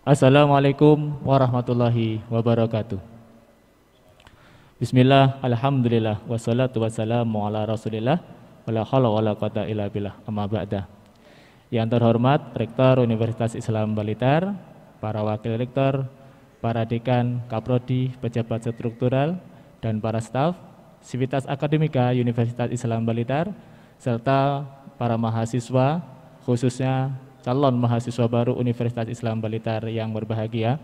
Assalamualaikum warahmatullahi wabarakatuh. Bismillah, alhamdulillah, wassalatu wassalamu ala rasulillah, wala haula wala quwata illa billah, amma ba'da. Yang terhormat Rektor Universitas Islam Blitar, para wakil rektor, para dekan, kaprodi, pejabat struktural, dan para staf, Sivitas Akademika Universitas Islam Blitar, serta para mahasiswa, khususnya calon mahasiswa baru Universitas Islam Blitar yang berbahagia.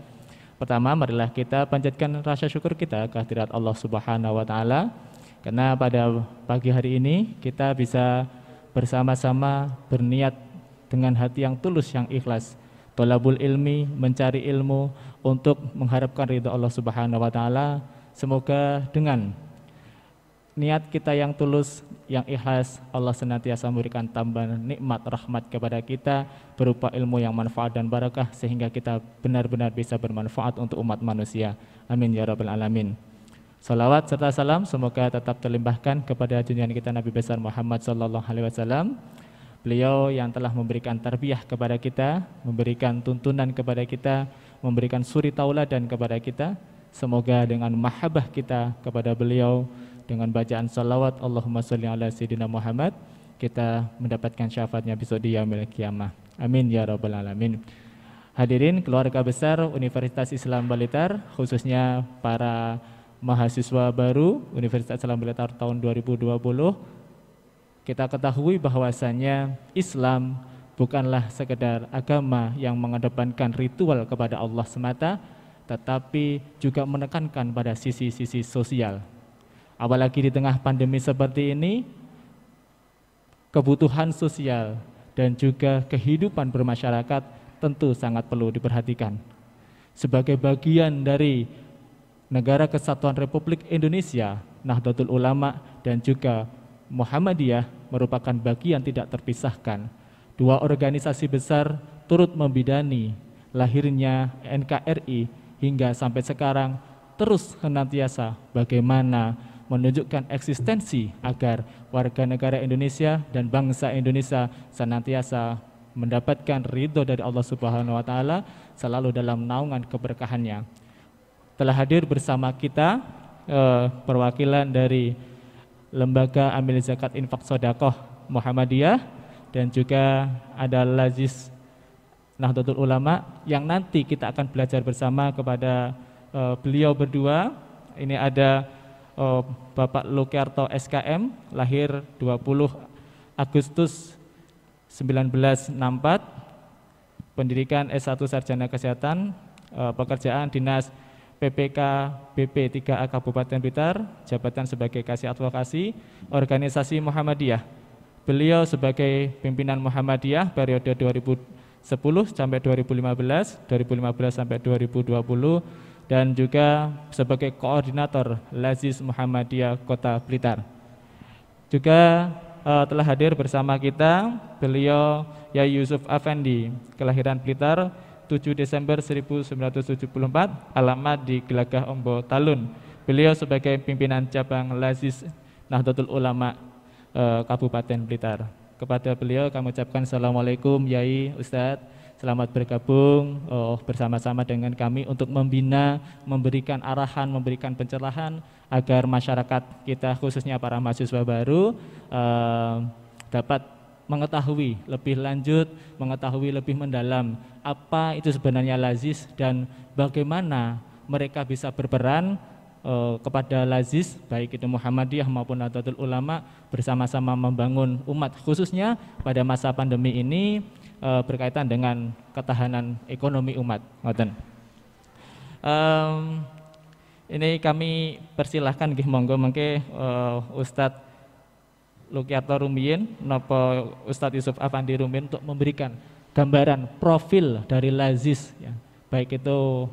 Pertama, marilah kita panjatkan rasa syukur kita kehadirat Allah Subhanahu wa taala karena pada pagi hari ini kita bisa bersama-sama berniat dengan hati yang tulus, yang ikhlas, thalabul ilmi, mencari ilmu untuk mengharapkan ridha Allah Subhanahu wa taala. Semoga dengan niat kita yang tulus, yang ikhlas, Allah senantiasa memberikan tambahan nikmat rahmat kepada kita berupa ilmu yang manfaat dan barakah sehingga kita benar-benar bisa bermanfaat untuk umat manusia. Amin ya rabbal alamin. Salawat serta salam semoga tetap terlimpahkan kepada junjungan kita Nabi besar Muhammad sallallahu alaihi wasallam. Beliau yang telah memberikan tarbiyah kepada kita, memberikan tuntunan kepada kita, memberikan suri tauladan kepada kita. Semoga dengan mahabbah kita kepada beliau, dengan bacaan salawat Allahumma sholli ala sayyidina Muhammad, kita mendapatkan syafaatnya besok di yaumil qiyamah. Amin ya rabbal alamin. Hadirin keluarga besar Universitas Islam Blitar, khususnya para mahasiswa baru Universitas Islam Blitar tahun 2020, kita ketahui bahwasannya Islam bukanlah sekedar agama yang mengedepankan ritual kepada Allah semata, tetapi juga menekankan pada sisi-sisi sosial. Apalagi di tengah pandemi seperti ini, kebutuhan sosial dan juga kehidupan bermasyarakat tentu sangat perlu diperhatikan. Sebagai bagian dari Negara Kesatuan Republik Indonesia, Nahdlatul Ulama dan juga Muhammadiyah merupakan bagian tidak terpisahkan. Dua organisasi besar turut membidani lahirnya NKRI hingga sampai sekarang, terus senantiasa bagaimana menunjukkan eksistensi agar warga negara Indonesia dan bangsa Indonesia senantiasa mendapatkan ridho dari Allah Subhanahu wa taala selalu dalam naungan keberkahannya. Telah hadir bersama kita perwakilan dari Lembaga Amil Zakat Infak Sodakoh Muhammadiyah dan juga ada Lazis Nahdlatul Ulama yang nanti kita akan belajar bersama kepada beliau berdua. Ini ada Bapak Lukiarto SKM, lahir 20 Agustus 1964, pendidikan S1 Sarjana Kesehatan, pekerjaan Dinas PPK BP 3A Kabupaten Blitar, jabatan sebagai Kasih Advokasi, Organisasi Muhammadiyah. Beliau sebagai pimpinan Muhammadiyah periode 2010 sampai 2015, 2015 sampai 2020, dan juga sebagai koordinator Lazis Muhammadiyah Kota Blitar. Juga telah hadir bersama kita beliau Yai Yusuf Afendi, kelahiran Blitar 7 Desember 1974, alamat di Gelagah Ombo Talun. Beliau sebagai pimpinan cabang Lazis Nahdlatul Ulama Kabupaten Blitar. Kepada beliau kami ucapkan Assalamualaikum Yai, Ustadz, selamat bergabung bersama-sama dengan kami untuk membina, memberikan arahan, memberikan pencerahan agar masyarakat kita khususnya para mahasiswa baru dapat mengetahui lebih lanjut, mengetahui lebih mendalam apa itu sebenarnya Lazis dan bagaimana mereka bisa berperan kepada Lazis, baik itu Muhammadiyah maupun Nahdlatul Ulama, bersama-sama membangun umat khususnya pada masa pandemi ini berkaitan dengan ketahanan ekonomi umat. Ini kami persilahkan monggo mengke Ustadz Lukiarto Rumiyin napa Ustadz Yusuf Afandi Rumiyin untuk memberikan gambaran profil dari Lazis ya, baik itu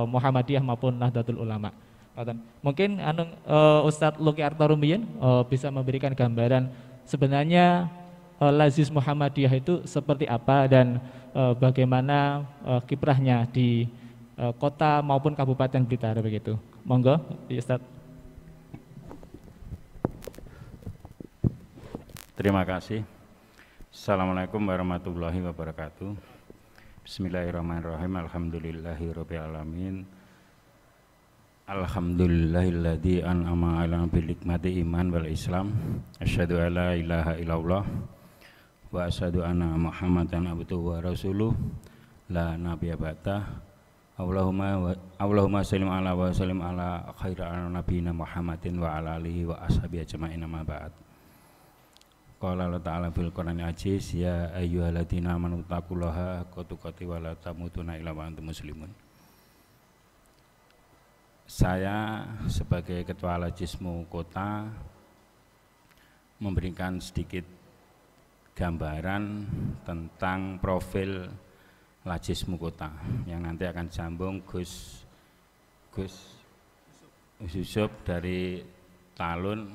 Muhammadiyah maupun Nahdlatul Ulama. Mungkin Ustadz Lukiarto Rumiyin bisa memberikan gambaran sebenarnya Lazis Muhammadiyah itu seperti apa dan bagaimana kiprahnya di kota maupun Kabupaten Blitar begitu. Monggo, Ustadz. Terima kasih. Assalamualaikum warahmatullahi wabarakatuh. Bismillahirrahmanirrahim. Alhamdulillahirabbil alamin. Alhamdulillahilladzi an'ama 'alana bil nikmati iman wal islam. Asyhadu an la ilaha illallah wa asyhadu anna Muhammadan abduhu wa rasuluh la nabiyya ba'dah. Allahumma shalli ala wa sallim ala khairal nabiyina Muhammadin wa ala alihi wa ashabihi ajma'in, amma ba'd. Qala Allah ta'ala fil Qur'anil aziz, ya ayyuhalladzina amanu taqullaha haqqa tuqatih wa la tamutunna illa wa antum muslimun. Saya sebagai Ketua Lajismu Kota memberikan sedikit gambaran tentang profil Lajismu Kota yang nanti akan disambung Gus Yusuf dari Talun,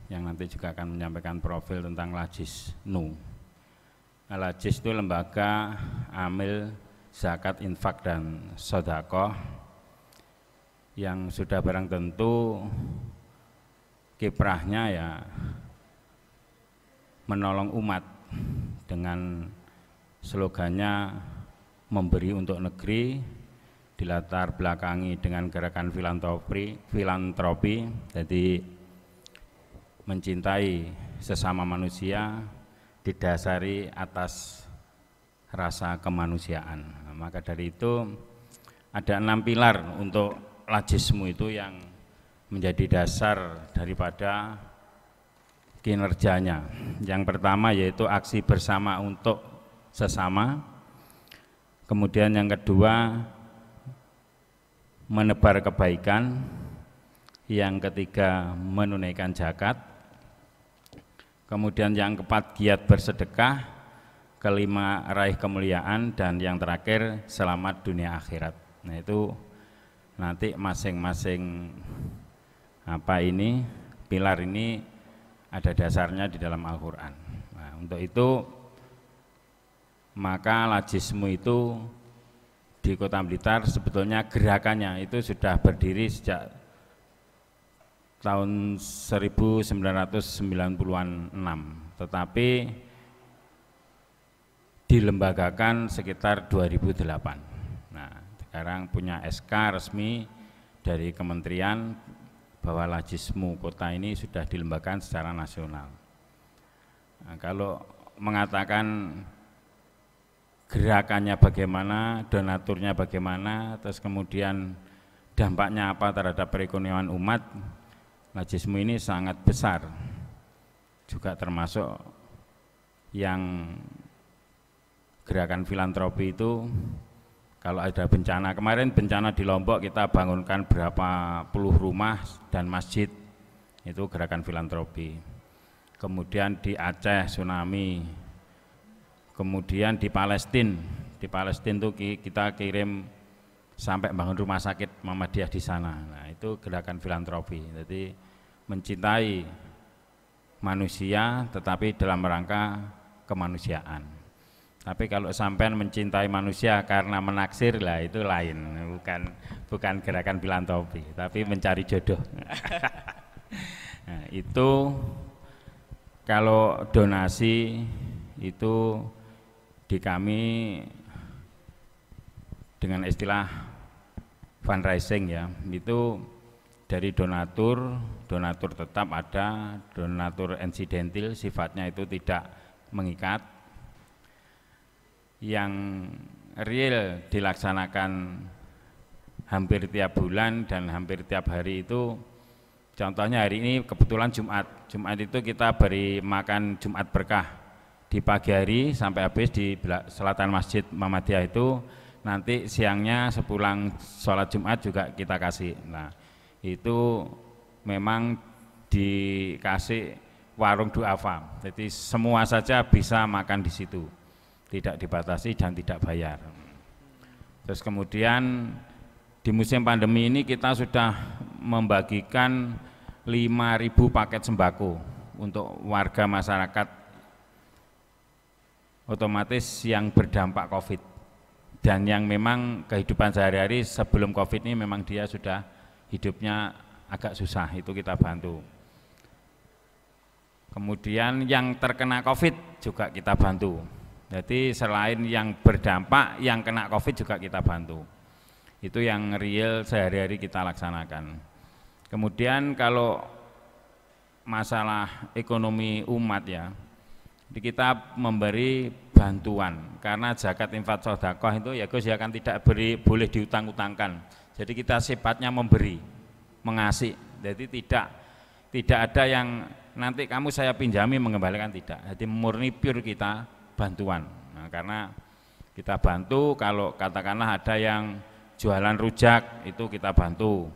yang nanti juga akan menyampaikan profil tentang Lajisnu. Lajis itu lembaga amil zakat, infak, dan sedekah yang sudah barang tentu kiprahnya ya menolong umat dengan slogannya memberi untuk negeri, dilatar belakangi dengan gerakan filantropi, jadi mencintai sesama manusia didasari atas rasa kemanusiaan. Nah, maka dari itu ada 6 pilar untuk Lajismu itu yang menjadi dasar daripada kinerjanya. Yang pertama yaitu aksi bersama untuk sesama. Kemudian yang kedua menebar kebaikan. Yang ketiga menunaikan zakat. Kemudian yang keempat giat bersedekah, kelima raih kemuliaan, dan yang terakhir selamat dunia akhirat. Nah, itu nanti masing-masing pilar ini ada dasarnya di dalam Al-Qur'an. Nah, untuk itu maka Lajismu itu di Kota Blitar sebetulnya gerakannya itu sudah berdiri sejak tahun 1996, tetapi dilembagakan sekitar 2008. Nah, sekarang punya SK resmi dari kementerian bahwa Lajismu Kota ini sudah dilembagakan secara nasional. Nah, kalau mengatakan gerakannya bagaimana, donaturnya bagaimana, terus kemudian dampaknya apa terhadap perekonomian umat, Lajismu ini sangat besar, juga termasuk yang gerakan filantropi itu. Kalau ada bencana, kemarin bencana di Lombok kita bangunkan berapa puluh rumah dan masjid, itu gerakan filantropi. Kemudian di Aceh tsunami, kemudian di Palestina itu kita kirim sampai bangun rumah sakit Muhammadiyah di sana. Nah, itu gerakan filantropi. Jadi mencintai manusia tetapi dalam rangka kemanusiaan. Tapi kalau sampean mencintai manusia karena menaksir, lah itu lain, bukan gerakan filantropi, tapi mencari jodoh. Nah, itu kalau donasi itu di kami dengan istilah fundraising ya, itu dari donatur tetap ada, donatur insidentil, sifatnya itu tidak mengikat. Yang real dilaksanakan hampir tiap bulan dan hampir tiap hari itu, contohnya hari ini kebetulan Jumat itu kita beri makan Jumat berkah di pagi hari sampai habis di selatan Masjid Muhammadiyah itu. Nanti siangnya sepulang sholat Jumat juga kita kasih. Nah, itu memang dikasih warung duafa, jadi semua saja bisa makan di situ, tidak dibatasi dan tidak bayar. Terus kemudian di musim pandemi ini kita sudah membagikan 5.000 paket sembako untuk warga masyarakat otomatis yang berdampak COVID dan yang memang kehidupan sehari-hari sebelum COVID ini memang dia sudah hidupnya agak susah, itu kita bantu. Kemudian yang terkena COVID juga kita bantu. Jadi selain yang berdampak, yang kena COVID juga kita bantu. Itu yang real sehari-hari kita laksanakan. Kemudian kalau masalah ekonomi umat ya, kita memberi bantuan karena zakat infak sedekah itu ya Gus ya kan tidak boleh diutang-utangkan. Jadi kita sifatnya memberi, mengasih. Jadi tidak ada yang nanti kamu saya pinjami mengembalikan, tidak. Jadi murni pure kita bantuan. Nah, karena kita bantu kalau katakanlah ada yang jualan rujak itu kita bantu,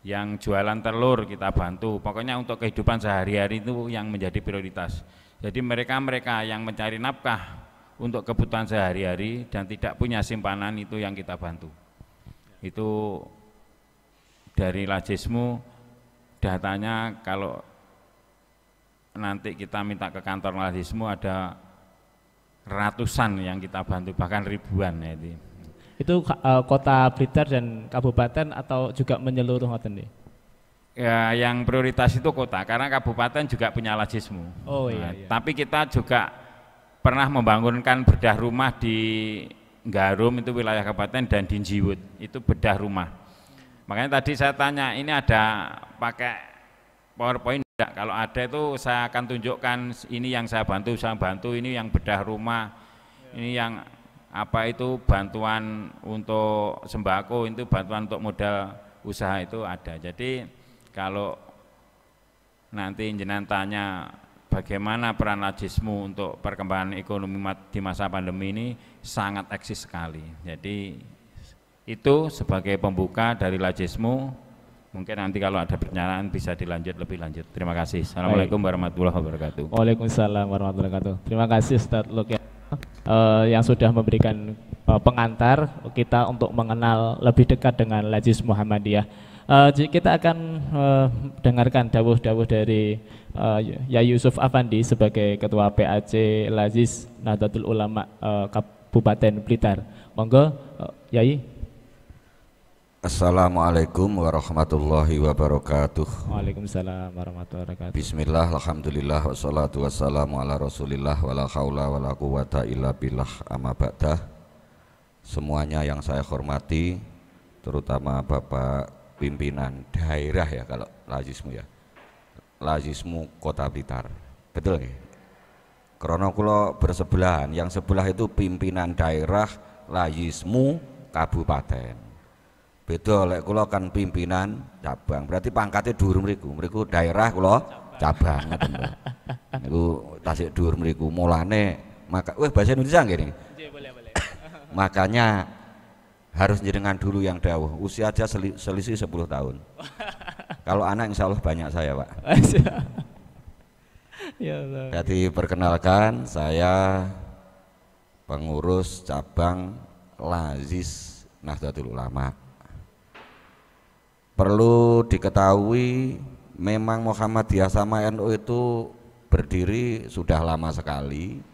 yang jualan telur kita bantu, pokoknya untuk kehidupan sehari-hari itu yang menjadi prioritas. Jadi mereka-mereka yang mencari nafkah untuk kebutuhan sehari-hari dan tidak punya simpanan itu yang kita bantu. Itu dari Lajismu datanya, kalau nanti kita minta ke kantor Lajismu ada ratusan yang kita bantu, bahkan ribuan ya itu. Itu kota Blitar dan kabupaten atau juga menyeluruh ngoten nih? Ya, yang prioritas itu kota, karena kabupaten juga punya Lajismu. Oh iya, iya. Tapi kita juga pernah membangunkan bedah rumah di Garum, itu wilayah kabupaten, dan di Jiwut itu bedah rumah. Makanya tadi saya tanya, ini ada pakai PowerPoint enggak? Kalau ada itu saya akan tunjukkan, ini yang saya bantu, ini yang bedah rumah, ini yang apa itu bantuan untuk sembako, itu bantuan untuk modal usaha itu ada. Jadi kalau nanti jenengan tanya bagaimana peran Lajismu untuk perkembangan ekonomi di masa pandemi ini, sangat eksis sekali. Jadi itu sebagai pembuka dari Lajismu. Mungkin nanti kalau ada pertanyaan bisa dilanjut lebih lanjut. Terima kasih. Assalamualaikum warahmatullahi wabarakatuh. Waalaikumsalam warahmatullahi wabarakatuh. Terima kasih Ustadz Lukian yang sudah memberikan pengantar kita untuk mengenal lebih dekat dengan Lajis Muhammadiyah. Kita akan dengarkan dawuh-dawuh dari Yai Yusuf Afandi sebagai Ketua PAC Lajis Nahdlatul Ulama Kabupaten Blitar. Monggo Yai. Assalamualaikum warahmatullahi wabarakatuh. Waalaikumsalam warahmatullahi wabarakatuh. Bismillah, alhamdulillah, wassalatu wassalamu ala rasulillah, wala haula wala quwata illa billah, amma ba'dah. Semuanya yang saya hormati, terutama Bapak pimpinan daerah ya, kalau Lajismu ya, Lajismu Kota Blitar, betul ya? Karena kula bersebelahan, yang sebelah itu pimpinan daerah Lajismu Kabupaten. Beda lek kula kan pimpinan cabang, berarti pangkatnya dhuwur mriku daerah kula cabang ngoten Pak. Niku tasik dhuwur mriku, mulane maka bahasa Indonesia nggih nih. Boleh. Makanya harus jenengan dulu yang dawuh, usia aja selisih 10 tahun. Kalau anak insya Allah banyak saya Pak. Jadi perkenalkan, saya pengurus cabang Lajis Nahdlatul Ulama. Perlu diketahui memang Muhammadiyah sama NU itu berdiri sudah lama sekali,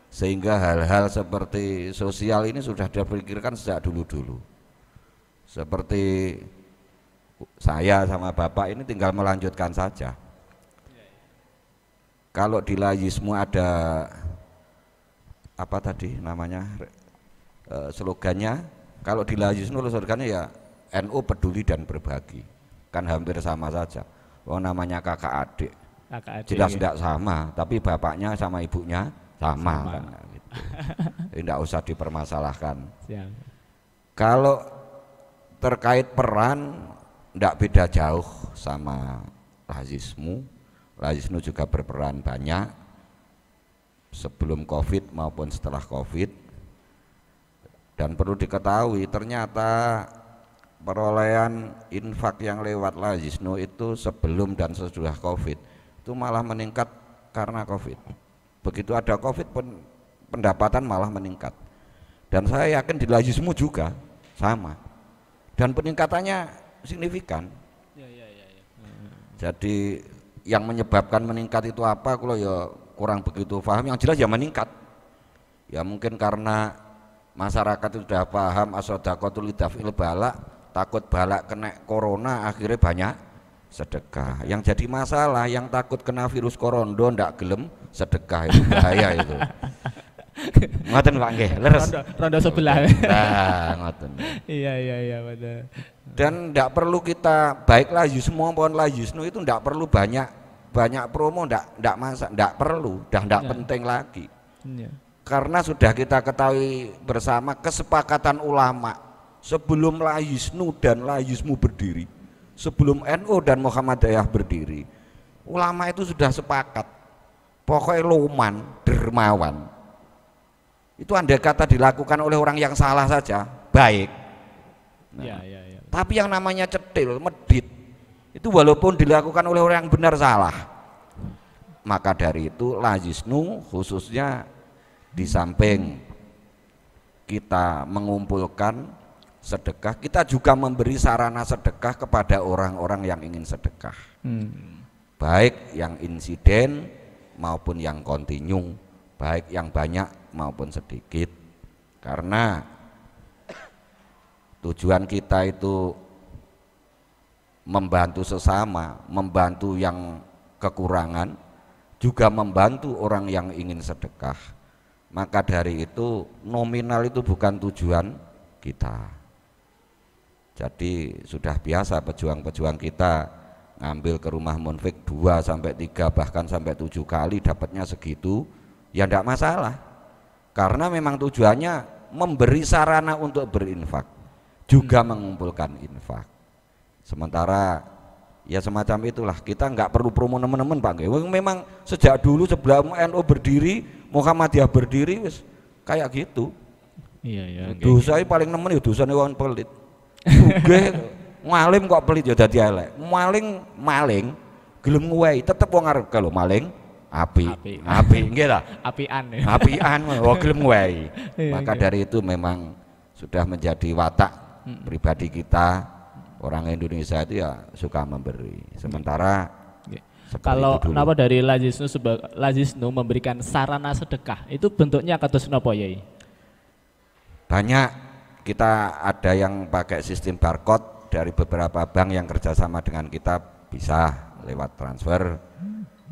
sehingga hal-hal seperti sosial ini sudah dipikirkan sejak dulu-dulu. Seperti saya sama Bapak ini tinggal melanjutkan saja. Kalau di Lajismu ada apa tadi namanya slogannya, kalau di Lajismu slogannya ya NU peduli dan berbagi, kan hampir sama saja. Oh namanya kakak adik jelas tidak sama, tapi bapaknya sama ibunya sama. Kan gitu. Tidak usah dipermasalahkan. Kalau terkait peran tidak beda jauh sama Lajismu. Lajismu juga berperan banyak sebelum COVID maupun setelah COVID. Dan perlu diketahui ternyata perolehan infak yang lewat Lajisnu itu sebelum dan sesudah COVID itu malah meningkat karena COVID. Begitu ada COVID pun pendapatan malah meningkat. Dan saya yakin di Lajismu juga sama. Dan peningkatannya signifikan. Jadi yang menyebabkan meningkat itu apa? Kalau ya kurang begitu paham. Yang jelas ya meningkat. Ya mungkin karena masyarakat sudah paham as-shadaqatu lidaf'il bala. Takut balak kena corona akhirnya banyak sedekah. Yang jadi masalah yang takut kena virus korondo ndak gelem sedekah, itu bahaya itu. Ngoten Pak nggih, leres. Rondo sebelah. Nah, ngoten. Iya betul. Dan tidak perlu kita baik Layusnu maupun Layusnu itu tidak perlu banyak promo, tidak masak, tidak perlu, tidak penting lagi. Ya. Karena sudah kita ketahui bersama kesepakatan ulama sebelum Layusnu dan Layusmu berdiri, sebelum NU dan Muhammadiyah berdiri, ulama itu sudah sepakat. Pokoknya loman, dermawan. Itu andai kata dilakukan oleh orang yang salah saja, baik. Nah, Ya. Tapi yang namanya cetil, medit, itu walaupun dilakukan oleh orang yang benar salah. Maka dari itu Layusnu khususnya di samping kita mengumpulkan sedekah, kita juga memberi sarana sedekah kepada orang-orang yang ingin sedekah. Baik yang insiden maupun yang kontinu, baik yang banyak maupun sedikit. Karena tujuan kita itu membantu sesama, membantu yang kekurangan, juga membantu orang yang ingin sedekah. Maka dari itu nominal itu bukan tujuan kita. Jadi sudah biasa pejuang-pejuang kita ngambil ke rumah munfik 2 sampai 3 bahkan sampai 7 kali dapatnya segitu, ya tidak masalah. Karena memang tujuannya memberi sarana untuk berinfak, juga mengumpulkan infak. Sementara ya semacam itulah, kita nggak perlu promo teman-teman Pak. Memang sejak dulu sebelum NU berdiri, Muhammadiyah berdiri wis kayak gitu. Iya. Dosa paling nemen ya dosane wong pelit. Sugih ngalim kok pelit ya dadi elek. Maling gelem nguwehi tetep wong arep kalau maling api nggih lah. Apian wong gelem nguwehi. Maka dari itu memang sudah menjadi watak pribadi kita, orang Indonesia itu ya suka memberi. Sementara kalau napa dari Layusnu memberikan sarana sedekah itu bentuknya kados napa Yai? Banyak, kita ada yang pakai sistem barcode dari beberapa bank yang kerjasama dengan kita, bisa lewat transfer.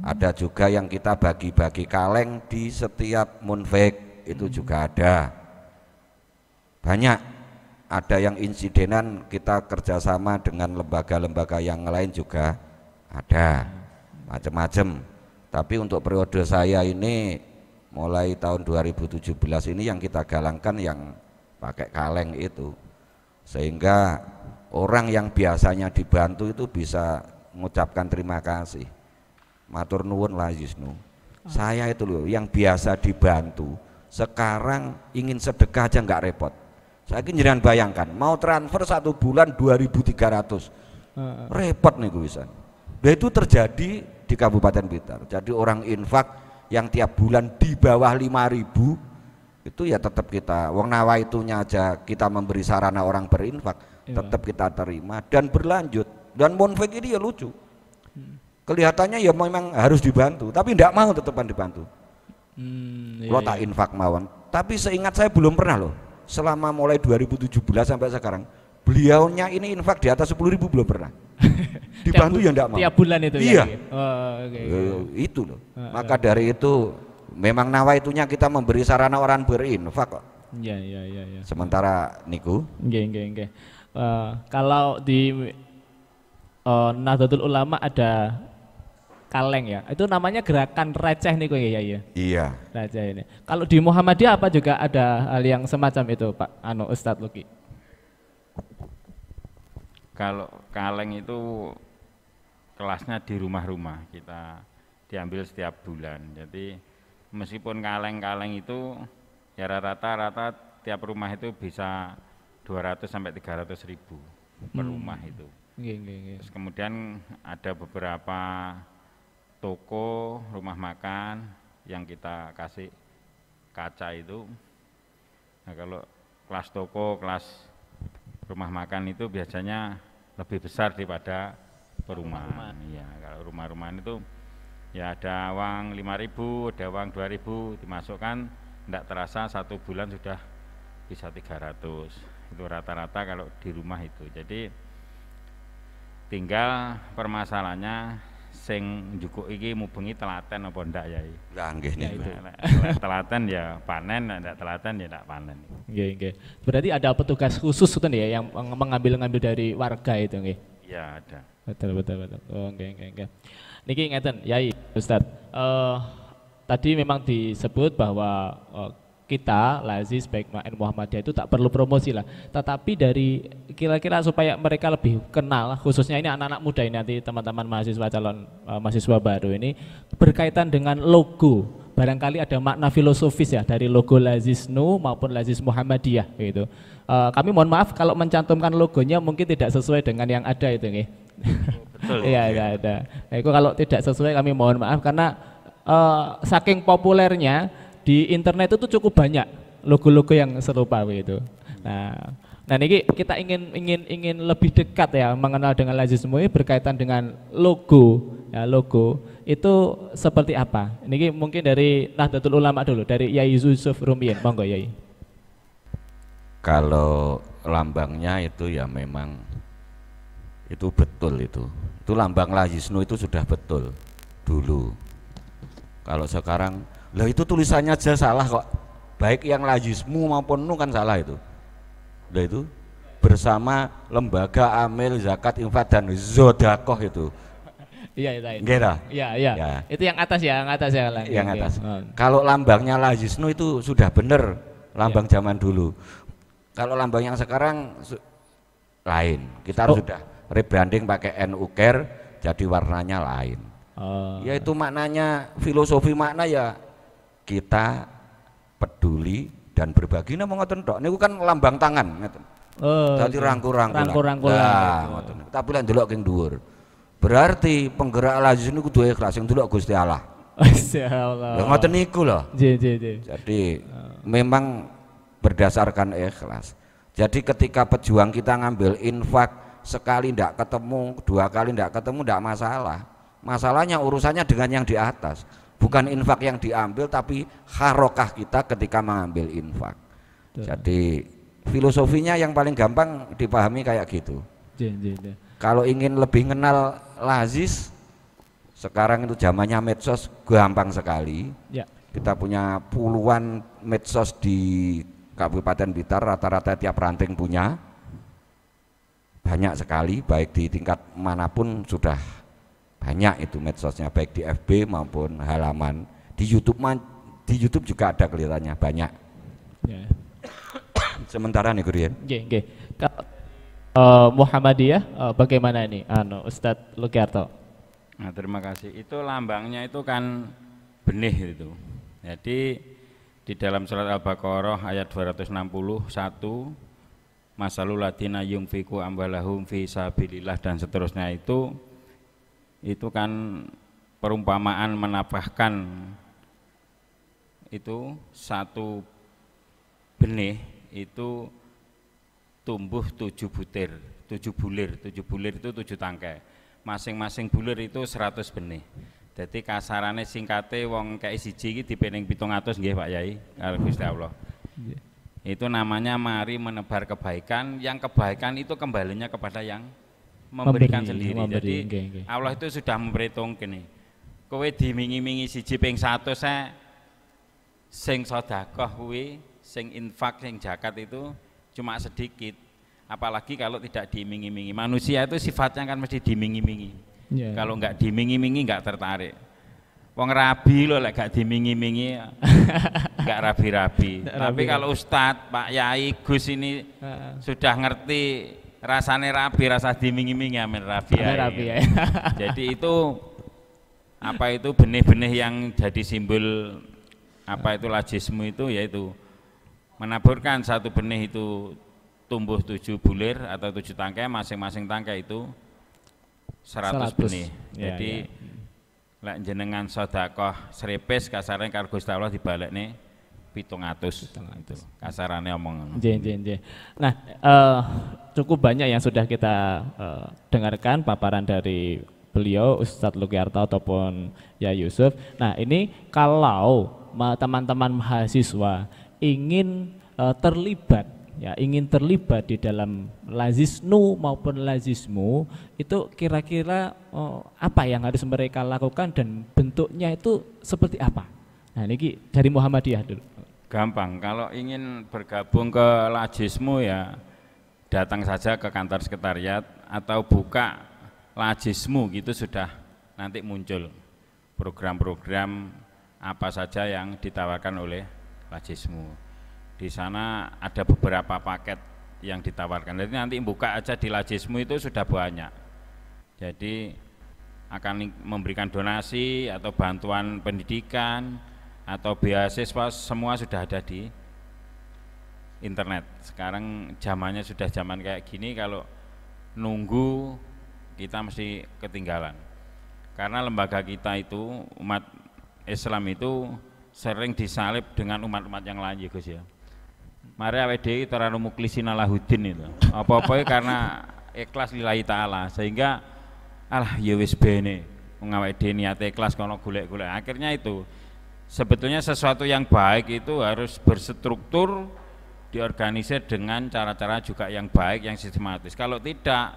Ada juga yang kita bagi-bagi kaleng di setiap munfik, itu juga ada. Banyak, ada yang insidenan kita kerjasama dengan lembaga-lembaga yang lain juga ada. Macam-macam. Tapi untuk periode saya ini mulai tahun 2017 ini yang kita galangkan yang pakai kaleng itu, sehingga orang yang biasanya dibantu itu bisa mengucapkan terima kasih, matur nuwun Layusnu. Saya itu loh yang biasa dibantu sekarang ingin sedekah aja nggak repot. Saya jangan bayangkan mau transfer 1 bulan 2.300 repot nih gue bisa. Nah, itu terjadi di Kabupaten Blitar. Jadi orang infak yang tiap bulan di bawah 5.000 itu ya tetap kita, wong nawaitunya aja kita memberi sarana orang berinfak, tetap kita terima dan berlanjut. Dan munfik ini ya lucu, kelihatannya ya memang harus dibantu, tapi tidak mau tetepan dibantu. Lo tak infak mawon, tapi seingat saya belum pernah loh selama mulai 2017 sampai sekarang beliaunya ini infak di atas 10.000 belum pernah. Dibantu ya enggak mau. Tiap bulan itu iya. Itu loh. Maka dari itu memang nawaitunya kita memberi sarana orang berinfak kok. Iya. Sementara niku nggih. Kalau di Nahdlatul Ulama ada kaleng ya. Itu namanya gerakan receh niku ya. Iya. Receh ini. Kalau di Muhammadiyah apa juga ada hal yang semacam itu, Pak Ustadz Luki? Kalau kaleng itu kelasnya di rumah-rumah, kita diambil setiap bulan. Jadi meskipun kaleng-kaleng itu ya rata-rata tiap rumah itu bisa 200 sampai 300 ribu per rumah itu. Terus kemudian ada beberapa toko, rumah makan yang kita kasih kaca itu. Nah, kalau kelas toko, kelas rumah makan itu biasanya lebih besar daripada perumahan. Iya, kalau rumah-rumahan itu ya ada uang 5.000, ada uang 2.000 dimasukkan, tidak terasa 1 bulan sudah bisa 300. Itu rata-rata kalau di rumah itu. Jadi tinggal permasalahannya sing njukuk iki mubengi telaten apa ndak Yai? Lah nggih niku. Telaten ya panen, ndak telaten ya ndak panen. Nggih, nggih. Berarti ada petugas khusus itu ya yang mengambil dari warga itu nggih. Iya, ada. Betul. Oh, nggih. Niki ngeten, Yai, Ustaz. Tadi memang disebut bahwa kita Lazis baik Muhammadiyah itu tak perlu promosi lah, tetapi dari kira-kira supaya mereka lebih kenal, khususnya ini anak-anak muda ini nanti teman-teman mahasiswa calon mahasiswa baru ini berkaitan dengan logo, barangkali ada makna filosofis ya dari logo Lazis Nu maupun Lazis Muhammadiyah gitu. Kami mohon maaf kalau mencantumkan logonya mungkin tidak sesuai dengan yang ada itu nih. Betul. Iya ada. Nah, itu kalau tidak sesuai kami mohon maaf karena saking populernya di internet itu cukup banyak logo-logo yang serupa begitu. Nah ini kita ingin lebih dekat ya mengenal dengan Lazis MUI berkaitan dengan logo ya, logo itu seperti apa? Ini mungkin dari Nahdlatul Ulama dulu, dari Yai Yusuf Rumien, monggo Yai. Kalau lambangnya itu ya memang itu betul itu lambang Lazis Nu itu sudah betul dulu. Kalau sekarang lah itu tulisannya aja salah kok, baik yang Lazismu maupun Nu kan salah itu. Lah itu bersama lembaga amil zakat infak dan zodakoh itu. Iya. Iya. Ya. Itu yang atas ya, yang atas ya. Yang atas. Kalau lambangnya Lazisnu itu sudah benar lambang zaman dulu. Kalau lambang yang sekarang lain. Kita harus sudah rebranding pakai NU Care, jadi warnanya lain. Ya itu maknanya filosofi makna ya kita peduli dan berbagi namung ngoten tok. Niku kan lambang tangan ngoten. Dadi rangkul-rangkulan. Ngoten. Tapi lek ndelok king dhuwur. Berarti penggerak Lazis niku kudu ikhlas sing ndelok Gusti Allah. Masyaallah. Lah ngoten niku lho. Jadi memang berdasarkan ikhlas. Jadi ketika pejuang kita ngambil infak sekali ndak ketemu, dua kali ndak ketemu ndak masalah. Masalahnya urusannya dengan yang di atas. Bukan infak yang diambil tapi harokah kita ketika mengambil infak. Jadi filosofinya yang paling gampang dipahami kayak gitu. Kalau ingin lebih kenal Lazis, sekarang itu zamannya medsos gampang sekali. Kita punya puluhan medsos di Kabupaten Blitar, rata-rata tiap ranting punya. Banyak sekali, baik di tingkat manapun sudah banyak itu medsosnya, baik di FB maupun halaman di YouTube juga ada kelihatannya banyak. Sementara nih Gurian. Muhammadiyah bagaimana ini Ustadz Lukiarto? Nah, terima kasih. Itu lambangnya itu kan benih itu. Jadi di dalam surat Al-Baqarah ayat 261, masalul ladina yunfiqu amwalahum fi sabilillah dan seterusnya itu kan perumpamaan menafkahkan itu satu benih itu tumbuh 7 bulir itu 7 tangkai, masing-masing bulir itu 100 benih. Jadi kasarane singkate wong kayak siji iki dipening 700 nggih Pak Yai karo Gusti Allah. Itu namanya mari menebar kebaikan, yang kebaikan itu kembalinya kepada yang memberikan sendiri. Jadi Allah itu sudah memperhitungkan nih. Kowe dimingi-mingi siji ping 100 sing sedekah kuwi, sing infak, sing zakat itu cuma sedikit. Apalagi kalau tidak dimingi-mingi. Manusia itu sifatnya kan mesti dimingi-mingi. Kalau enggak dimingi-mingi enggak tertarik. Wong rabi loh lek gak dimingi-mingi enggak rabi-rabi. Tapi kalau Ustadz, Pak Yai, Gus ini sudah ngerti rasane rabi, rasa dimingi-mingi amin rabi ya. Jadi itu apa itu benih-benih yang jadi simbol apa itu Lazismu itu yaitu menaburkan satu benih itu tumbuh 7 bulir atau 7 tangkai, masing-masing tangkai itu 100 benih. Jadi lek jenengan sedekah srepes kasarane karo Gusti Allah dibalekne 700 itu kasarane omong. Nah, cukup banyak yang sudah kita dengarkan paparan dari beliau Ustadz Lukiarto ataupun ya Yusuf. Nah, ini kalau teman-teman mahasiswa ingin terlibat ya ingin terlibat di dalam Lazisnu maupun Lazismu, itu kira-kira apa yang harus mereka lakukan dan bentuknya itu seperti apa? Nah ini dari Muhammadiyah dulu. Gampang, kalau ingin bergabung ke Lazismu ya datang saja ke kantor sekretariat atau buka Lazismu gitu, sudah nanti muncul program-program apa saja yang ditawarkan oleh Lazismu. Di sana ada beberapa paket yang ditawarkan. Jadi nanti buka aja di Lazismu itu sudah banyak. Jadi akan memberikan donasi atau bantuan pendidikan atau beasiswa, semua sudah ada di internet. Sekarang zamannya sudah zaman kayak gini, kalau nunggu kita mesti ketinggalan. Karena lembaga kita itu, umat Islam itu sering disalib dengan umat-umat yang lain ya Gus ya. Mari awake dhewe teranu muklisina lahudin itu. Apa-apa karena ikhlas lillahi taala, sehingga alah ya wis bene wong awake dhewe niate ikhlas kono golek-golek. Akhirnya itu sebetulnya sesuatu yang baik itu harus berstruktur, diorganisir dengan cara-cara juga yang baik, yang sistematis. Kalau tidak,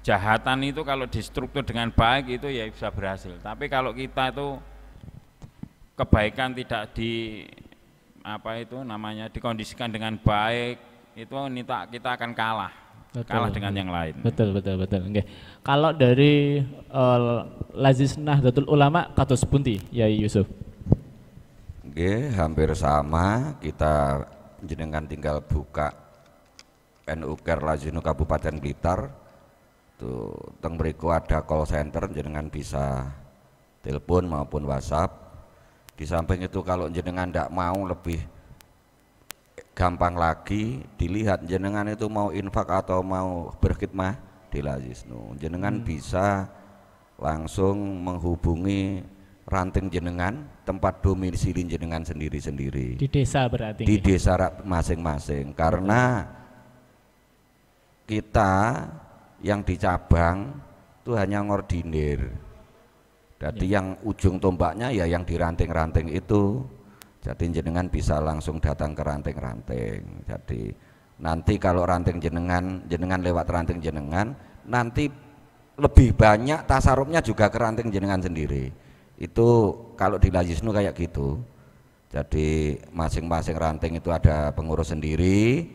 jahatan itu kalau distruktur dengan baik itu ya bisa berhasil. Tapi kalau kita itu kebaikan tidak dikondisikan dengan baik, itu kita akan kalah. Betul. Kalah dengan yang lain. Betul. Okay. Kalau dari Lazis Nahdlatul Ulama kados pundi Yai Yusuf? Nggih, hampir sama. Kita jenengan tinggal buka NU Care Lazisnu Kabupaten Blitar. Tuh, teng mriku ada call center, jenengan bisa telepon maupun WhatsApp. Di samping itu kalau jenengan tidak mau, lebih gampang lagi dilihat jenengan itu mau infak atau mau berkhidmah di Lazisnu. Jenengan bisa langsung menghubungi ranting jenengan, tempat domisili jenengan sendiri-sendiri. Di desa berarti? Di desa masing-masing. Karena kita yang di cabang itu hanya ngordinir. Jadi yang ujung tombaknya ya yang di ranting-ranting itu. Jadi jenengan bisa langsung datang ke ranting-ranting. Jadi nanti kalau ranting jenengan lewat ranting jenengan, nanti lebih banyak tasarufnya juga ke ranting jenengan sendiri. Itu kalau di Lazisnu kayak gitu. Jadi masing-masing ranting itu ada pengurus sendiri,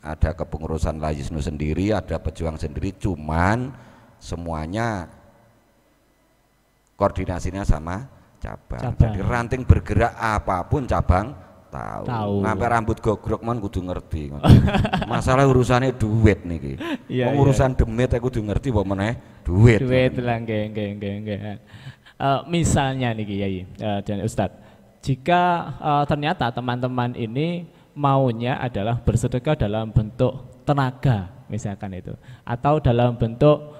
ada kepengurusan Lazisnu sendiri, ada pejuang sendiri, cuman semuanya koordinasinya sama cabang. Jadi ranting bergerak apapun cabang tahu. Ngampe rambut gogrok man kudu ngerti. Masalah urusannya duit niki. Urusan demit aku kudu ngerti apa meneh duit. Duit lah nggih. Misalnya nih Yai dan Ustadz, jika ternyata teman-teman ini maunya adalah bersedekah dalam bentuk tenaga misalkan itu, atau dalam bentuk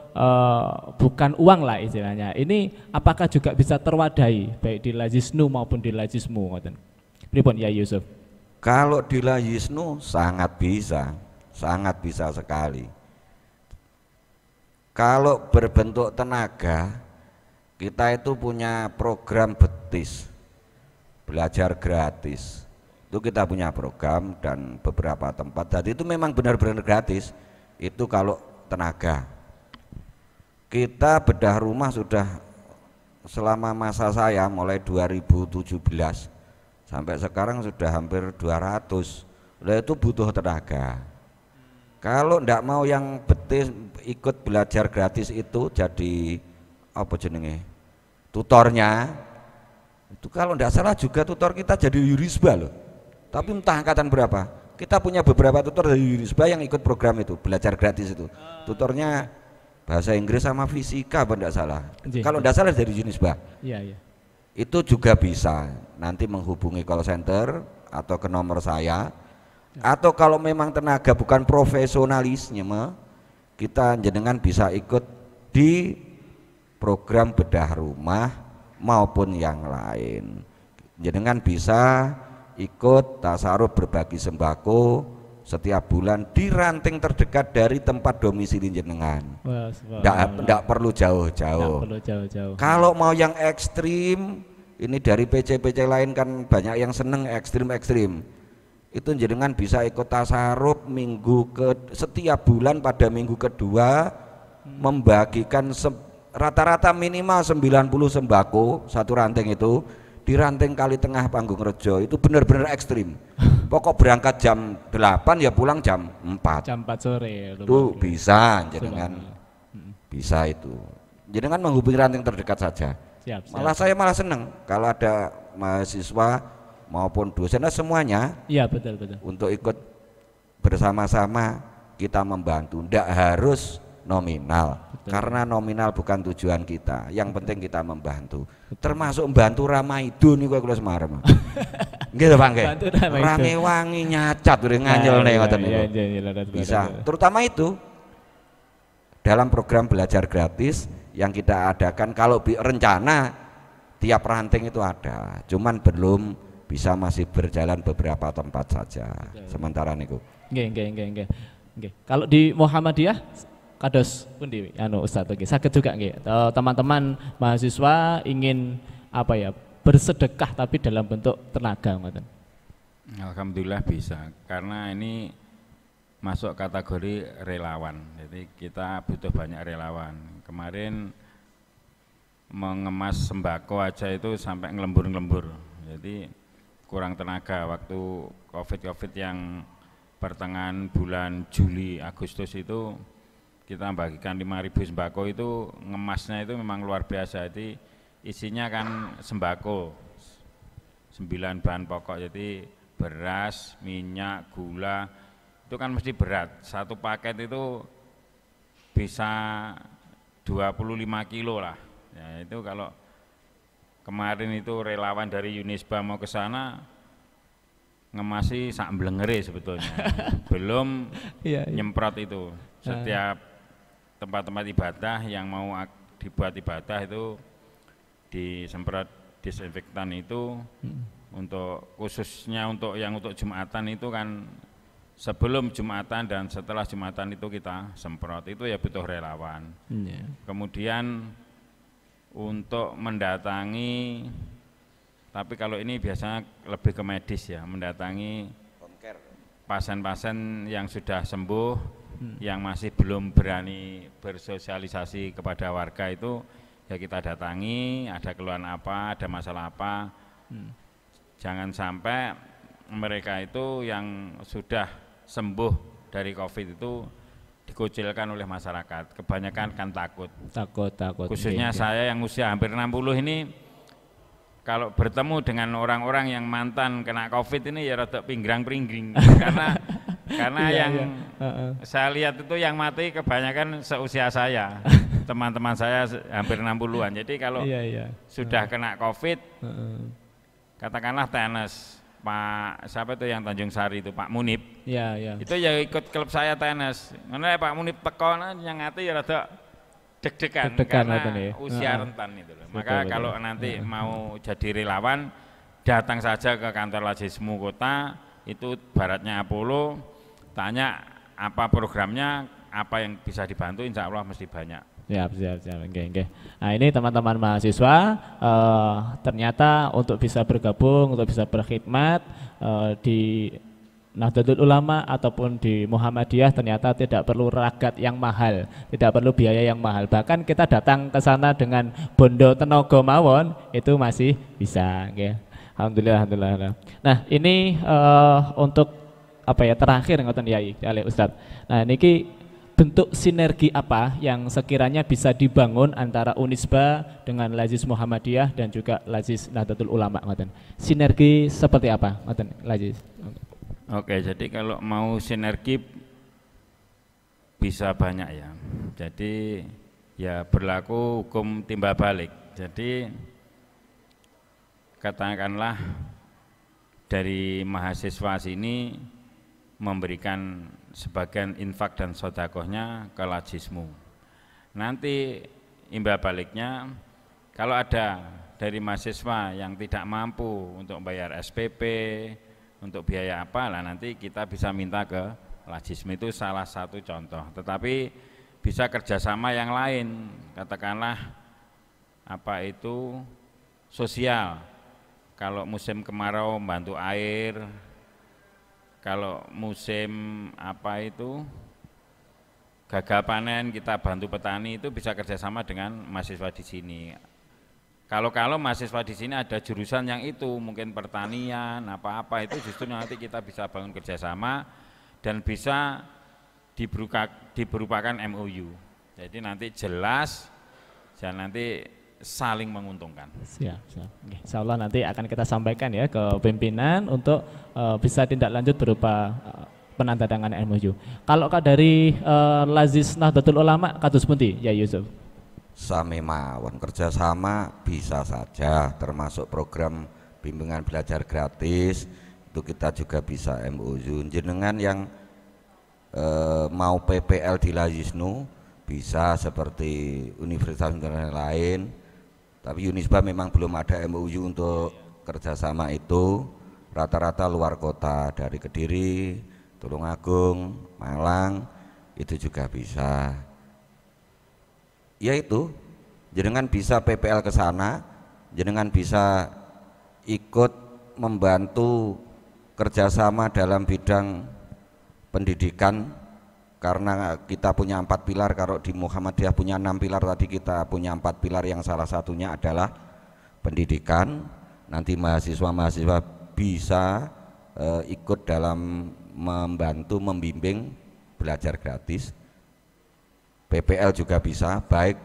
bukan uang lah istilahnya, ini apakah juga bisa terwadahi baik di Lazisnu maupun di Lazismu? Pripun Yai Yusuf? Kalau di Lazisnu sangat bisa sekali. Kalau berbentuk tenaga, kita itu punya program betis, belajar gratis. Itu kita punya program dan beberapa tempat. Jadi itu memang benar-benar gratis. Itu kalau tenaga. Kita bedah rumah sudah selama masa saya mulai 2017 sampai sekarang sudah hampir 200. Nah, itu butuh tenaga. Kalau ndak mau yang betis ikut belajar gratis itu jadi apa jenenge? Tutornya itu kalau tidak salah juga tutor kita jadi Yurisba loh, tapi entah angkatan berapa. Kita punya beberapa tutor dari Yurisba yang ikut program itu, belajar gratis itu. Tutornya bahasa Inggris sama fisika apa tidak salah. Kalau tidak salah dari Yurisba. Iya. Itu juga bisa nanti menghubungi call center atau ke nomor saya. Atau kalau memang tenaga bukan profesionalisme, kita jenengan bisa ikut di program bedah rumah maupun yang lain. Jenengan bisa ikut tasaruf berbagi sembako setiap bulan di ranting terdekat dari tempat domisili jenengan. Nggak perlu jauh-jauh. Kalau mau yang ekstrim, ini dari PC-PC lain kan banyak yang seneng ekstrim-ekstrim. itu jenengan bisa ikut tasarruf setiap bulan pada minggu kedua membagikan rata-rata minimal 90 sembako satu ranting itu di ranting Kali Tengah Panggung Rejo itu benar-benar ekstrim. Pokok berangkat jam 8 ya pulang jam 4. Jam 4 sore. Itu bisa jenengan. Bisa itu. Jenengan menghubungi ranting terdekat saja. Siap. Malah saya malah seneng kalau ada mahasiswa maupun dosen semuanya. Iya, betul. Untuk ikut bersama-sama kita membantu. Tidak harus nominal. Betul. Karena nominal bukan tujuan kita. Yang penting kita membantu. Termasuk membantu Ramaidun niku kula Semarang. Nggih to Pak nggih. Range wangi nyacat udah nganyelne ngoten niku. Bisa. Terutama itu dalam program belajar gratis yang kita adakan kalau rencana tiap ranting itu ada. Cuman belum bisa masih berjalan beberapa tempat saja. Sementara niku. Nggih. Kalau di Muhammadiyah kados pundi Ustaz nggih saged juga nggih teman-teman mahasiswa ingin bersedekah tapi dalam bentuk tenaga ngoten. Alhamdulillah bisa karena ini masuk kategori relawan. Jadi kita butuh banyak relawan. Kemarin mengemas sembako aja itu sampai ngelembur-ngelembur. Jadi kurang tenaga waktu Covid yang pertengahan bulan Juli Agustus itu kita bagikan 5.000 sembako itu ngemasnya itu memang luar biasa. Jadi isinya kan sembako 9 bahan pokok, jadi beras, minyak, gula itu kan mesti berat. Satu paket itu bisa 25 kilo lah ya. Itu kalau kemarin itu relawan dari Unisba mau ke sana ngemasi sak blengere sebetulnya. Belum nyemprot itu setiap tempat-tempat ibadah yang mau dibuat ibadah itu disemprot disinfektan itu. Untuk khususnya untuk Jumatan itu kan sebelum Jumatan dan setelah Jumatan itu kita semprot, itu ya butuh relawan. Kemudian untuk mendatangi, tapi kalau ini biasanya lebih ke medis ya, mendatangi pasien-pasien yang sudah sembuh, yang masih belum berani bersosialisasi kepada warga itu ya kita datangi, ada keluhan apa, ada masalah apa. Jangan sampai mereka itu yang sudah sembuh dari Covid itu dikucilkan oleh masyarakat. Kebanyakan kan takut. Khususnya saya yang usia hampir 60 ini, kalau bertemu dengan orang-orang yang mantan kena Covid ini ya rada pinggrang-pringging karena saya lihat itu yang mati kebanyakan seusia saya. Teman-teman saya hampir 60-an. Jadi kalau sudah kena Covid, katakanlah tenis, Pak siapa itu yang Tanjung Sari itu, Pak Munib. Itu ya ikut klub saya tenis. Karena Pak Munib tekon yang ngati ya rada deg-degan karena usia rentan itu loh. Maka kalau nanti mau jadi relawan, datang saja ke kantor Lajismu Kota, itu baratnya Apollo, tanya apa programnya, apa yang bisa dibantu, insya Allah mesti banyak. Siap. Okay. Nah ini teman-teman mahasiswa ternyata untuk bisa bergabung, untuk bisa berkhidmat di Nahdlatul Ulama ataupun di Muhammadiyah ternyata tidak perlu ragat yang mahal, tidak perlu biaya yang mahal. Bahkan kita datang ke sana dengan bondo tenaga mawon itu masih bisa. Okay. Alhamdulillah. Nah ini untuk terakhir ngoten Yai Ustadz. Nah niki bentuk sinergi apa yang sekiranya bisa dibangun antara Unisba dengan Lajis Muhammadiyah dan juga Lajis Nahdlatul Ulama ngoten. Sinergi seperti apa ngoten Lajis? Oke, jadi kalau mau sinergi bisa banyak ya. Jadi ya berlaku hukum timbal balik. Jadi katakanlah dari mahasiswa sini memberikan sebagian infak dan sodakohnya ke Lajismu. Nanti imbal baliknya kalau ada dari mahasiswa yang tidak mampu untuk bayar SPP, untuk biaya apa lah, nanti kita bisa minta ke Lajismu. Itu salah satu contoh. Tetapi bisa kerjasama yang lain, katakanlah sosial. Kalau musim kemarau bantu air, kalau musim apa itu gagal panen kita bantu petani itu bisa kerjasama dengan mahasiswa di sini. Kalau mahasiswa di sini ada jurusan yang itu mungkin pertanian apa-apa itu justru nanti kita bisa bangun kerjasama dan bisa diberupakan MOU. Jadi nanti jelas dan nanti saling menguntungkan. Siap. Insya Allah nanti akan kita sampaikan ya ke pimpinan untuk bisa tindak lanjut berupa penandatanganan MOU. Kalau dari Lazis Nahdlatul Ulama kados pundi ya Yusuf? Sami mawon kerjasama bisa saja, termasuk program bimbingan belajar gratis itu kita juga bisa MOU. Jenengan yang mau PPL di Lazisnu bisa seperti universitas lain, tapi Unisba memang belum ada MOU untuk kerjasama itu. Rata-rata luar kota dari Kediri, Tulungagung, Malang itu juga bisa. Yaitu jenengan bisa PPL ke sana, jenengan bisa ikut membantu kerjasama dalam bidang pendidikan karena kita punya 4 pilar. Kalau di Muhammadiyah punya 6 pilar, tadi kita punya 4 pilar yang salah satunya adalah pendidikan. Nanti mahasiswa-mahasiswa bisa ikut dalam membantu membimbing belajar gratis. PPL juga bisa, baik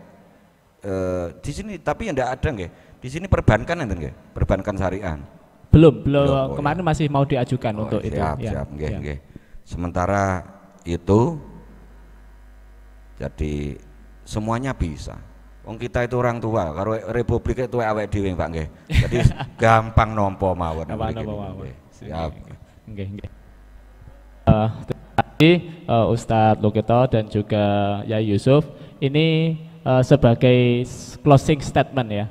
di sini tapi yang tidak ada nggih. Di sini perbankan enten nggih, perbankan syariah. Belum kemarin ya. Masih mau diajukan untuk itu. Siap, nggih. Sementara itu jadi semuanya bisa. Wong kita itu orang tua, kalau republik itu awake dhewe Pak nggih. Jadi gampang nampa mawon. Siap. Nggih. Ustadz Lukito dan juga ya Yusuf ini sebagai closing statement ya,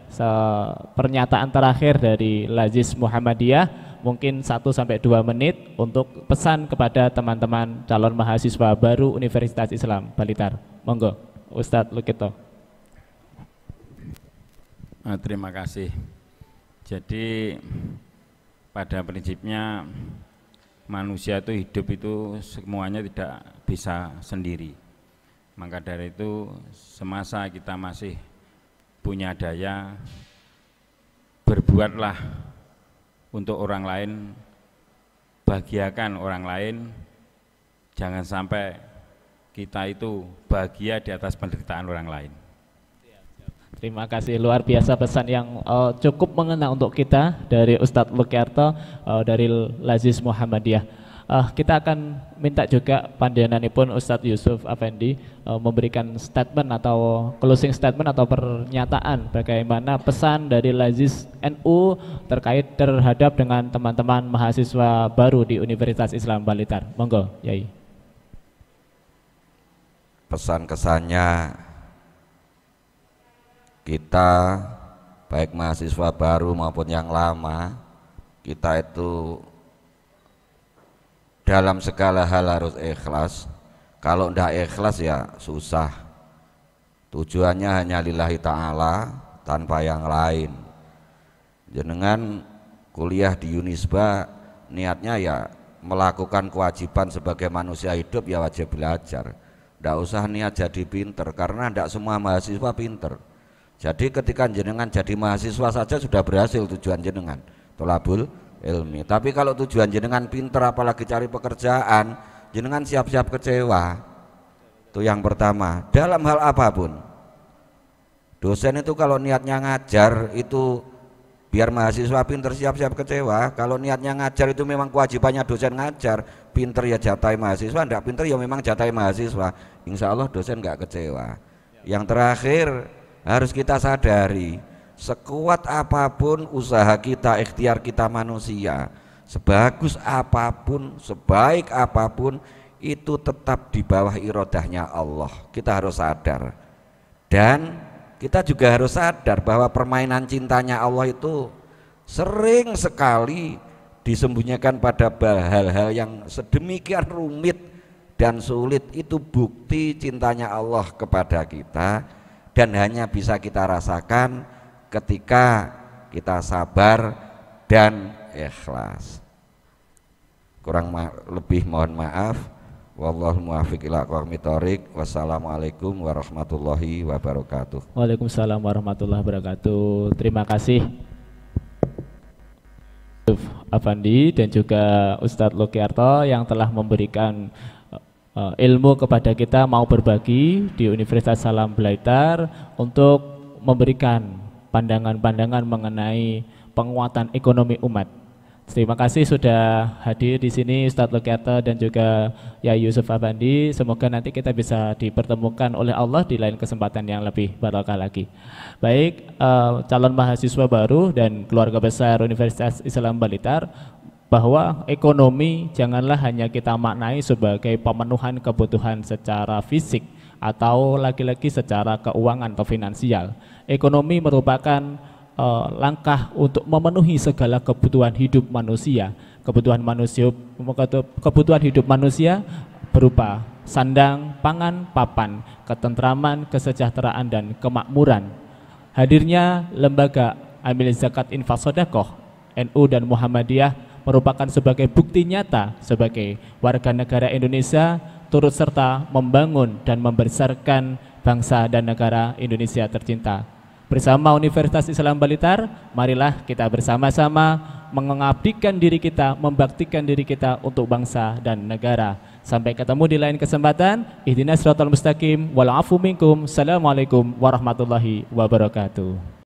pernyataan terakhir dari Lazis Muhammadiyah mungkin 1-2 menit untuk pesan kepada teman-teman calon mahasiswa baru Universitas Islam Blitar. Monggo Ustadz Lukito. Terima kasih. Jadi pada prinsipnya manusia itu hidup itu semuanya tidak bisa sendiri. Maka dari itu semasa kita masih punya daya, berbuatlah untuk orang lain, bahagiakan orang lain, jangan sampai kita itu bahagia di atas penderitaan orang lain. Terima kasih, luar biasa pesan yang cukup mengena untuk kita dari Ustadz Lukiarto dari Lazis Muhammadiyah. Kita akan minta juga pandanganipun Ustadz Yusuf Afendi memberikan statement atau closing statement atau pernyataan bagaimana pesan dari Lazis NU terkait terhadap dengan teman-teman mahasiswa baru di Universitas Islam Blitar. Monggo, Yai. Pesan kesannya kita baik mahasiswa baru maupun yang lama, kita itu dalam segala hal harus ikhlas. Kalau tidak ikhlas ya susah. Tujuannya hanya lillahi ta'ala tanpa yang lain. Jenengan kuliah di Unisba niatnya ya melakukan kewajiban sebagai manusia hidup, ya wajib belajar. Tidak usah niat jadi pinter, karena tidak semua mahasiswa pinter. Jadi ketika jenengan jadi mahasiswa saja sudah berhasil tujuan jenengan, tholabul ilmi. Tapi kalau tujuan jenengan pinter apalagi cari pekerjaan, jenengan siap-siap kecewa. Itu yang pertama. Dalam hal apapun, dosen itu kalau niatnya ngajar itu biar mahasiswa pinter, siap-siap kecewa. Kalau niatnya ngajar itu memang kewajibannya dosen ngajar, pinter ya jatai mahasiswa, enggak pinter ya memang jatai mahasiswa. Insya Allah dosen enggak kecewa. Yang terakhir harus kita sadari, sekuat apapun usaha kita, ikhtiar kita manusia, sebagus apapun, sebaik apapun, itu tetap di bawah irodahnya Allah. Kita harus sadar. Dan kita juga harus sadar bahwa permainan cintanya Allah itu sering sekali disembunyikan pada hal-hal yang sedemikian rumit dan sulit. Itu bukti cintanya Allah kepada kita, dan hanya bisa kita rasakan ketika kita sabar dan ikhlas. lebih mohon maaf. Wallahul muwaffiq ila aqwamit thoriq. Wassalamualaikum warahmatullahi wabarakatuh. Waalaikumsalam warahmatullahi wabarakatuh. Terima kasih Afandi dan juga Ustadz Lukiarto yang telah memberikan ilmu kepada kita, mau berbagi di Universitas Salam Blitar untuk memberikan pandangan-pandangan mengenai penguatan ekonomi umat. Terima kasih sudah hadir di sini Ustadz Lukiarto dan juga Yai Yusuf Afandi. Semoga nanti kita bisa dipertemukan oleh Allah di lain kesempatan yang lebih barokah lagi. Baik, calon mahasiswa baru dan keluarga besar Universitas Islam Blitar, bahwa ekonomi janganlah hanya kita maknai sebagai pemenuhan kebutuhan secara fisik atau lagi-lagi secara keuangan atau finansial. Ekonomi merupakan langkah untuk memenuhi segala kebutuhan hidup manusia. Kebutuhan hidup manusia berupa sandang, pangan, papan, ketentraman, kesejahteraan, dan kemakmuran. Hadirnya lembaga Amil Zakat Infak Sodakoh NU dan Muhammadiyah merupakan sebagai bukti nyata sebagai warga negara Indonesia turut serta membangun dan membesarkan bangsa dan negara Indonesia tercinta. Bersama Universitas Islam Blitar, marilah kita bersama-sama mengabdikan diri kita, membaktikan diri kita untuk bangsa dan negara. Sampai ketemu di lain kesempatan. Ihdinas siratal mustaqim wal afu minkum. Assalamualaikum warahmatullahi wabarakatuh.